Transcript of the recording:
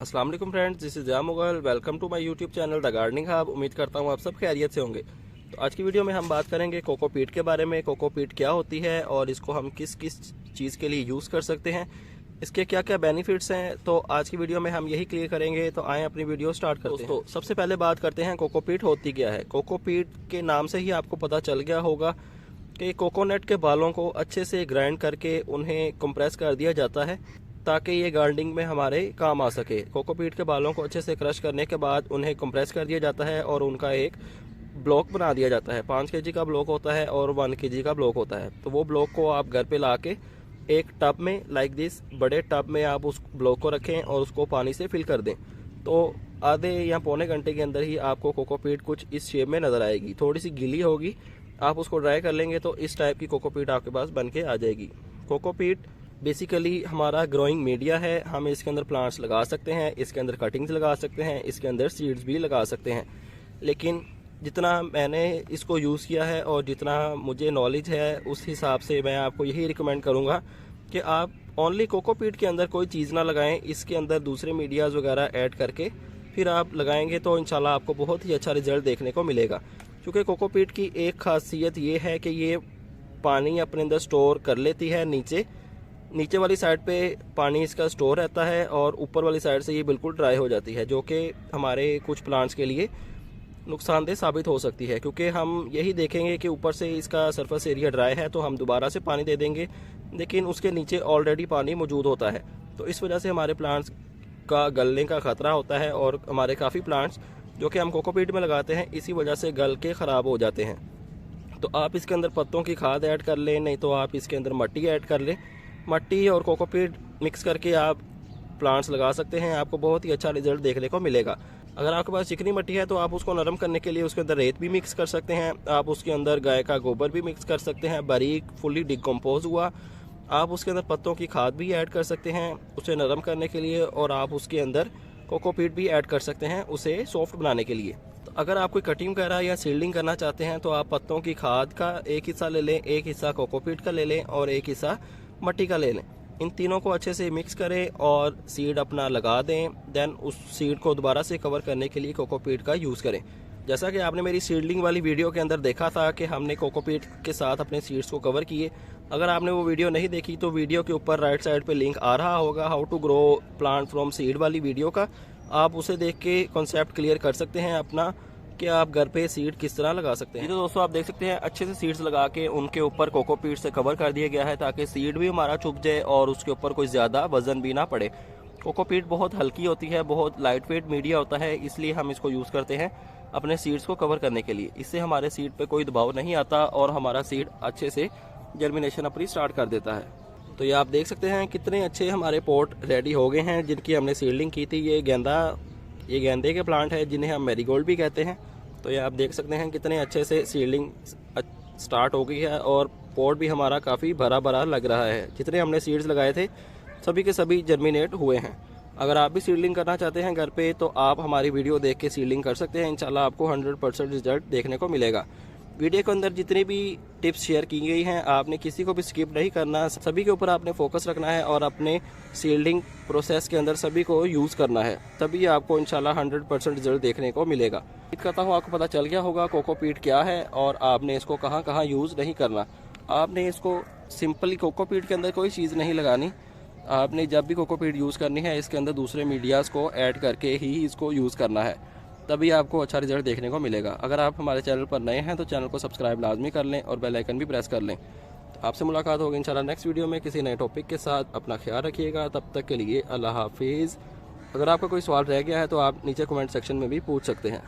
अस्सलाम वालेकुम friends, this is या Mughal. Welcome to my YouTube channel the gardening hub. उम्मीद करता हूँ आप सब खैरियत से होंगे। तो आज की वीडियो में हम बात करेंगे कोकोपीट के बारे में। कोकोपीट क्या होती है और इसको हम किस किस चीज़ के लिए यूज़ कर सकते हैं, इसके क्या क्या बेनिफिट्स हैं, तो आज की वीडियो में हम यही क्लियर करेंगे। तो आएँ अपनी वीडियो स्टार्ट करते हैं। तो सबसे पहले बात करते हैं कोकोपीट होती क्या है। कोकोपीट के नाम से ही आपको पता चल गया होगा कि कोकोनट के बालों को अच्छे से ग्राइंड करके उन्हें कंप्रेस कर दिया जाता है ताकि ये गार्डनिंग में हमारे काम आ सके। कोकोपीट के बालों को अच्छे से क्रश करने के बाद उन्हें कंप्रेस कर दिया जाता है और उनका एक ब्लॉक बना दिया जाता है। 5 केजी का ब्लॉक होता है और 1 केजी का ब्लॉक होता है। तो वो ब्लॉक को आप घर पे लाके एक टब में लाइक दिस बड़े टब में आप उस ब्लॉक को रखें और उसको पानी से फिल कर दें। तो आधे या पौने घंटे के अंदर ही आपको कोकोपीट कुछ इस शेप में नज़र आएगी। थोड़ी सी गीली होगी, आप उसको ड्राई कर लेंगे तो इस टाइप की कोकोपीट आपके पास बन के आ जाएगी। कोकोपीट बेसिकली हमारा ग्रोइंग मीडिया है। हम इसके अंदर प्लांट्स लगा सकते हैं, इसके अंदर कटिंग्स लगा सकते हैं, इसके अंदर सीड्स भी लगा सकते हैं। लेकिन जितना मैंने इसको यूज़ किया है और जितना मुझे नॉलेज है उस हिसाब से मैं आपको यही रिकमेंड करूँगा कि आप ओनली कोकोपीट के अंदर कोई चीज़ ना लगाएं। इसके अंदर दूसरे मीडियाज़ वगैरह ऐड करके फिर आप लगाएंगे तो इंशाल्लाह आपको बहुत ही अच्छा रिजल्ट देखने को मिलेगा। क्योंकि कोकोपीट की एक खासियत ये है कि ये पानी अपने अंदर स्टोर कर लेती है। नीचे वाली साइड पे पानी इसका स्टोर रहता है और ऊपर वाली साइड से ये बिल्कुल ड्राई हो जाती है, जो कि हमारे कुछ प्लांट्स के लिए नुकसानदेह साबित हो सकती है। क्योंकि हम यही देखेंगे कि ऊपर से इसका सरफेस एरिया ड्राई है तो हम दोबारा से पानी दे देंगे, लेकिन उसके नीचे ऑलरेडी पानी मौजूद होता है। तो इस वजह से हमारे प्लांट्स का गलने का ख़तरा होता है और हमारे काफ़ी प्लांट्स जो कि हम कोकोपीट में लगाते हैं इसी वजह से गल के ख़राब हो जाते हैं। तो आप इसके अंदर पत्तों की खाद ऐड कर लें, नहीं तो आप इसके अंदर मट्टी ऐड कर लें। मट्टी और कोकोपीट मिक्स करके आप प्लांट्स लगा सकते हैं, आपको बहुत ही अच्छा रिजल्ट देखने को मिलेगा। अगर आपके पास चिकनी मट्टी है तो आप उसको नरम करने के लिए उसके अंदर रेत भी मिक्स कर सकते हैं। आप उसके अंदर गाय का गोबर भी मिक्स कर सकते हैं, बारीक फुली डिकम्पोज हुआ। आप उसके अंदर पत्तों की खाद भी ऐड कर सकते हैं उसे नरम करने के लिए, और आप उसके अंदर कोकोपीट भी ऐड कर सकते हैं उसे सॉफ्ट बनाने के लिए। तो अगर आप कोई कटिंग वगैरह या सील्डिंग करना चाहते हैं तो आप पत्तों की खाद का एक हिस्सा ले लें, एक हिस्सा कोकोपीट का ले लें और एक हिस्सा मट्टी का ले लें। इन तीनों को अच्छे से मिक्स करें और सीड अपना लगा दें। देन उस सीड को दोबारा से कवर करने के लिए कोकोपीट का यूज़ करें। जैसा कि आपने मेरी सीडलिंग वाली वीडियो के अंदर देखा था कि हमने कोकोपीट के साथ अपने सीड्स को कवर किए। अगर आपने वो वीडियो नहीं देखी तो वीडियो के ऊपर राइट साइड पे लिंक आ रहा होगा, how to grow plant from seed वाली वीडियो का। आप उसे देख के कॉन्सेप्ट क्लियर कर सकते हैं अपना कि आप घर पे सीड किस तरह लगा सकते हैं। तो दोस्तों आप देख सकते हैं अच्छे से सीड्स लगा के उनके ऊपर कोकोपीट से कवर कर दिया गया है ताकि सीड भी हमारा चुभ जाए और उसके ऊपर कोई ज़्यादा वजन भी ना पड़े। कोकोपीट बहुत हल्की होती है, बहुत लाइट वेट मीडिया होता है, इसलिए हम इसको यूज़ करते हैं अपने सीड्स को कवर करने के लिए। इससे हमारे सीड पे कोई दबाव नहीं आता और हमारा सीड अच्छे से जर्मिनेशन अपनी स्टार्ट कर देता है। तो ये आप देख सकते हैं कितने अच्छे हमारे पॉट रेडी हो गए हैं जिनकी हमने सीडलिंग की थी। ये गेंदे के प्लांट है जिन्हें हम मैरीगोल्ड भी कहते हैं। तो ये आप देख सकते हैं कितने अच्छे से सीडलिंग स्टार्ट हो गई है और पॉट भी हमारा काफ़ी भरा भरा लग रहा है। जितने हमने सीड्स लगाए थे सभी के सभी जर्मिनेट हुए हैं। अगर आप भी सीडलिंग करना चाहते हैं घर पे तो आप हमारी वीडियो देख के सीडलिंग कर सकते हैं। इंशाल्लाह आपको 100% रिजल्ट देखने को मिलेगा। वीडियो के अंदर जितनी भी टिप्स शेयर की गई हैं आपने किसी को भी स्किप नहीं करना, सभी के ऊपर आपने फोकस रखना है और अपने सील्डिंग प्रोसेस के अंदर सभी को यूज़ करना है, तभी आपको इंशाल्लाह 100% रिजल्ट देखने को मिलेगा। उम्मीद करता हूँ आपको पता चल गया होगा कोकोपीट क्या है और आपने इसको कहाँ कहाँ यूज़ नहीं करना। आपने इसको सिंपली कोकोपीट के अंदर कोई चीज़ नहीं लगानी। आपने जब भी कोकोपीट यूज़ करनी है इसके अंदर दूसरे मीडियाज़ को ऐड करके ही इसको यूज़ करना है, तभी आपको अच्छा रिजल्ट देखने को मिलेगा। अगर आप हमारे चैनल पर नए हैं तो चैनल को सब्सक्राइब लाजमी कर लें और बेल आइकन भी प्रेस कर लें। तो आपसे मुलाकात होगी इंशाल्लाह नेक्स्ट वीडियो में किसी नए टॉपिक के साथ। अपना ख्याल रखिएगा, तब तक के लिए अल्लाह हाफिज़। अगर आपका कोई सवाल रह गया है तो आप नीचे कमेंट सेक्शन में भी पूछ सकते हैं।